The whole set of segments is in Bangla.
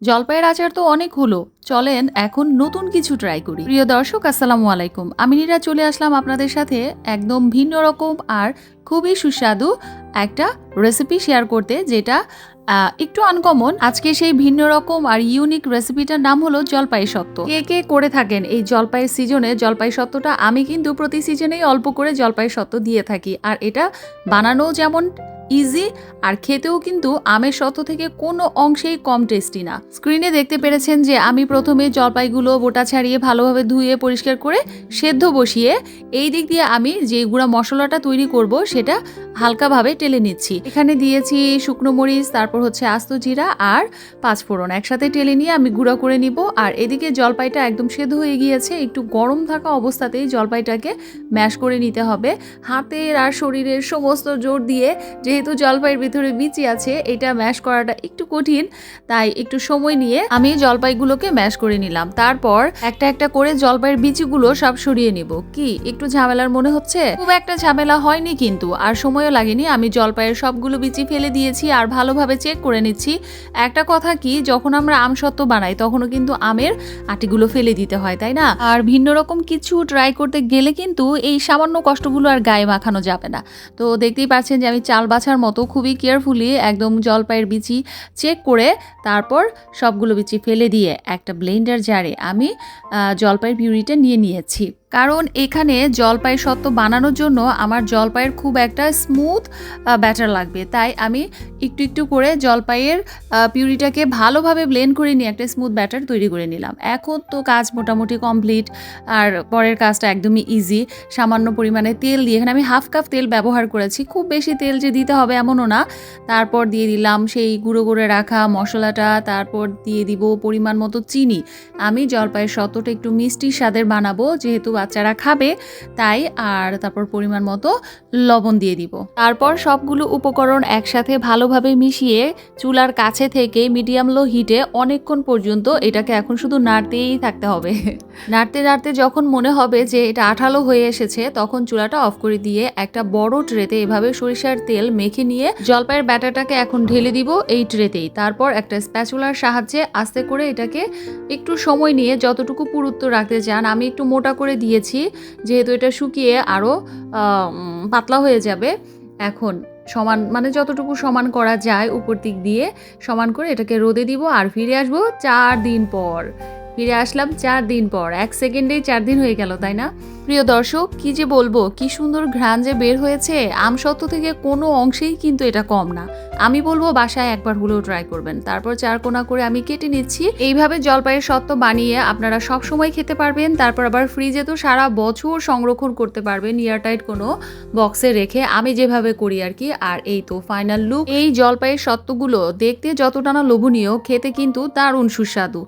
জলপাইয়ের আচার তো অনেক হলো, চলেন এখন নতুন কিছু ট্রাই করি। প্রিয় দর্শক, আসসালামু আলাইকুম। আমি নীরা চলে আসলাম আপনাদের সাথে একদম ভিন্ন রকম আর খুবই সুস্বাদু একটা রেসিপি শেয়ার করতে, যেটা একটু আনকমন। আজকে সেই ভিন্ন রকম আর ইউনিক রেসিপিটার নাম হলো জলপাই সত্ত্ব। কে কে করে থাকেন এই জলপাইয়ের সিজনে জলপাই সত্ত্বটা? আমি কিন্তু প্রতি সিজনেই অল্প করে জলপাই সত্ত্ব দিয়ে থাকি, আর এটা বানানো যেমন ইজি আর খেতেও কিন্তু আমের সত্ত্ব থেকে কোনো অংশেই কম টেস্টি না। স্ক্রিনে দেখতে পেরেছেন যে আমি প্রথমে জলপাইগুলো বোটা ছাড়িয়ে ভালোভাবে ধুয়ে পরিষ্কার করে সেদ্ধ বসিয়ে এই দিক দিয়ে আমি যে গুঁড়া মশলাটা তৈরি করব সেটা হালকাভাবে টেলে নিচ্ছি। এখানে দিয়েছি শুকনো মরিচ, তারপর হচ্ছে আস্ত জিরা আর পাঁচফোড়ন একসাথে টেলে নিয়ে আমি গুঁড়া করে নিব। আর এদিকে জলপাইটা একদম সেদ্ধ হয়ে গিয়েছে, একটু গরম থাকা অবস্থাতেই জলপাইটাকে ম্যাশ করে নিতে হবে হাতের আর শরীরের সমস্ত জোর দিয়ে। যেহেতু জলপাইয়ের ভিতরে বিচি আছে, এটা ম্যাশ করাটা একটু কঠিন, তাই একটু সময় নিয়ে আমি জলপাইগুলোকে ম্যাশ করে নিলাম। তারপর একটা একটা করে জলপাইয়ের বিচিগুলো সব সরিয়ে নিব। কি একটু ঝামেলার মনে হচ্ছে? খুব একটা ঝামেলা হয়নি কিন্তু, আর সময়ও লাগেনি। আমি জলপাইয়ের সবগুলো বিচি ফেলে দিয়েছি আর ভালোভাবে চেক করে নিচ্ছি। একটা কথা কি, যখন আমরা আম সত্ত্ব বানাই তখনও কিন্তু আমের আটিগুলো ফেলে দিতে হয়, তাই না? আর ভিন্ন রকম কিছু ট্রাই করতে গেলে কিন্তু এই সামান্য কষ্টগুলো আর গায়ে মাখানো যাবে না। তো দেখতেই পাচ্ছেন যে আমি চাল বাছার মতো খুবই কেয়ারফুলি একদম জলপাইয়ের বিচি চেক করে তারপর সবগুলো বিচি ফেলে দিয়ে একটা ব্লেন্ডার জারে আমি জলপাইয়ের পিউরিটা নিয়ে নিয়েছি। কারণ এখানে জলপাই সত্ত্ব বানানোর জন্য আমার জলপাইয়ের খুব একটা স্মুথ ব্যাটার লাগবে, তাই আমি একটু একটু করে জলপাইয়ের পিউরিটাকে ভালোভাবে ব্লেন্ড করে নিয়ে একটা স্মুথ ব্যাটার তৈরি করে নিলাম। এখন তো কাজ মোটামুটি কমপ্লিট, আর পরের কাজটা একদমই ইজি। সামান্য পরিমাণে তেল দিয়ে, এখানে আমি হাফ কাপ তেল ব্যবহার করেছি, খুব বেশি তেল যে দিতে হবে এমনও না। তারপর দিয়ে দিলাম সেই গুঁড়ো করে রাখা মশলাটা, তারপর দিয়ে দিব পরিমাণ মতো চিনি। আমি জলপাইয়ের সত্ত্বটা একটু মিষ্টি স্বাদের বানাবো, যেহেতু বাচ্চারা খাবে তাই। আর তারপর পরিমাণ মতো লবণ দিয়ে দিব। তারপর সবগুলো উপকরণ একসাথে ভালোভাবে মিশিয়ে চুলার কাছে থেকে মিডিয়াম লো হিটে অনেকক্ষণ পর্যন্ত এটাকে এখন শুধু নাড়তেই থাকতে হবে। নাড়তে নাড়তে যখন মনে হবে যে এটা আঠালো হয়ে এসেছে, তখন চুলাটা অফ করে দিয়ে একটা বড় ট্রেতে এভাবে সরিষার তেল মেখে নিয়ে জলপাইয়ের ব্যাটারটাকে এখন ঢেলে দিব এই ট্রেতেই। তারপর একটা স্প্যাচুলার সাহায্যে আস্তে করে এটাকে একটু সময় নিয়ে যতটুকু পুরুত্ব রাখতে চান, আমি একটু মোটা করে দিয়েছি যেহেতু এটা শুকিয়ে আরও পাতলা হয়ে যাবে। এখন সমান মানে যতটুকু সমান করা যায় উপর দিক দিয়ে সমান করে এটাকে রোদে দিব। আর ফিরে আসবো 4 দিন পর। ফিরে আসলাম 4 দিন পর, 1 সেকেন্ডেই 4 দিন হয়ে গেল, তাই না? প্রিয় দর্শক, কি যে বলবো, কি সুন্দর ঘ্রাণ যে বের হয়েছে। আম সত্ত্ব থেকে কোনো অংশেই কিন্তু এটা কম না। আমি বলবো বাসায় একবার হলেও ট্রাই করবেন। তারপর 4 কোনা করে আমি কেটে নিচ্ছি। এইভাবে জলপাইয়ের সত্ত্ব বানিয়ে আপনারা সব সময় খেতে পারবেন। তারপর আবার ফ্রিজে তো সারা বছর সংরক্ষণ করতে পারবেন এয়ারটাইট কোনো বক্সে রেখে, আমি যেভাবে করি আর কি। আর এই তো ফাইনাল লুক। এই জলপাইয়ের সত্ত্বগুলো দেখতে যতটা না লোভনীয়, খেতে কিন্তু দারুণ সুস্বাদু।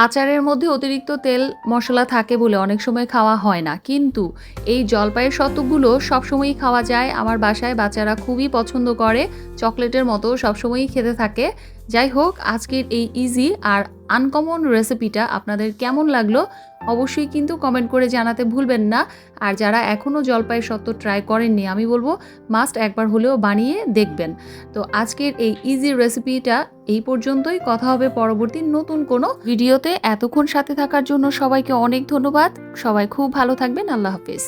আচারের মধ্যে অতিরিক্ত তেল মশলা থাকে বলে অনেক সময় খাওয়া হয় না, কিন্তু এই জলপাইয়ের সত্ত্বগুলো সবসময়ই খাওয়া যায়। আমার বাসায় বাচ্চারা খুবই পছন্দ করে, চকলেটের মতো সবসময়ই খেতে থাকে। যাই হোক, আজকের এই ইজি আর আনকমন রেসিপিটা আপনাদের কেমন লাগলো অবশ্যই কিন্তু কমেন্ট করে জানাতে ভুলবেন না। আর যারা এখনও জলপাইয়ের সত্ত্ব ট্রাই করেননি, আমি বলবো মাস্ট একবার হলেও বানিয়ে দেখবেন। তো আজকের এই ইজি রেসিপিটা এই পর্যন্তই। কথা হবে পরবর্তী নতুন কোনো ভিডিওতে। এতক্ষণ সাথে থাকার জন্য সবাইকে অনেক ধন্যবাদ। সবাই খুব ভালো থাকবেন। আল্লাহ হাফেজ।